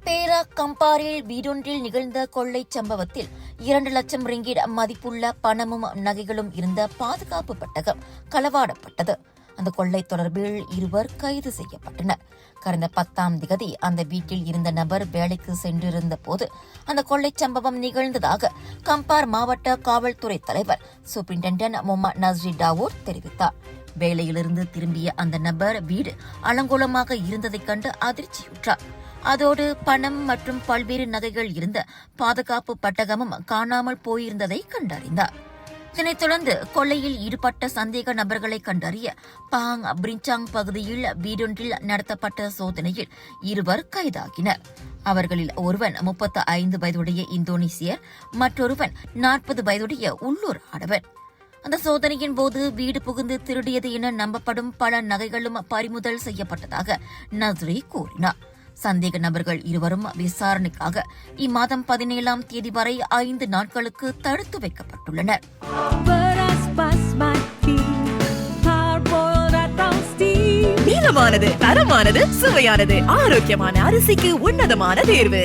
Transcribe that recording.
Perak கம்பாரில் வீடொன்றில் நிகழ்ந்த கொள்ளை சம்பவத்தில் 2 லட்சம் ரிங்கிட் மதிப்புள்ள பணமும் நகைகளும் இருந்த பாதுகாப்பு பெட்டகம் களவாடப்பட்டது. அந்த கொள்ளை தொடர்பில் 2 கைது செய்யப்பட்டனர். கடந்த 10ஆம் திகதி அந்த வீட்டில் இருந்த நபர் வேலைக்கு சென்றிருந்த போது அந்த கொள்ளை சம்பவம் நிகழ்ந்ததாக கம்பார் மாவட்ட காவல்துறை தலைவர் சூப்பரிண்டென்டென்ட் முகமது நஸ்ரி டாவூத் தெரிவித்தார். வேலையிலிருந்து திரும்பிய அந்த நபர் வீடு அலங்கோலமாக இருந்ததைக் கண்டு அதிர்ச்சியுற்றார். அதோடு பணம் மற்றும் பல்வேறு நகைகள் இருந்த பாதுகாப்பு பட்டகமும் காணாமல் போயிருந்ததை கண்டறிந்தார். இதனைத் தொடர்ந்து கொள்ளையில் ஈடுபட்ட சந்தேக நபர்களை கண்டறிய பாங் பிரிஞ்சாங் பகுதியில் வீடொன்றில் நடத்தப்பட்ட சோதனையில் 2 கைதாகினர். அவர்களில் ஒருவன் 35 வயதுடைய இந்தோனேசியர், மற்றொருவன் 40 வயதுடைய உள்ளூர் ஆடவர். அந்த சோதனையின் போது வீடு புகுந்து திருடியது என நம்பப்படும் பல நகைகளும் பறிமுதல் செய்யப்பட்டதாக நஸ்ரி கூறினார். சந்தேக நபர்கள் 2 விசாரணைக்காக இம்மாதம் 17ஆம் தேதி வரை 5 நாட்களுக்கு தடுத்து வைக்கப்பட்டுள்ளனர். நீளமானது, தரமானது, சுவையானது, ஆரோக்கியமான அரிசிக்கு உன்னதமான தேர்வு.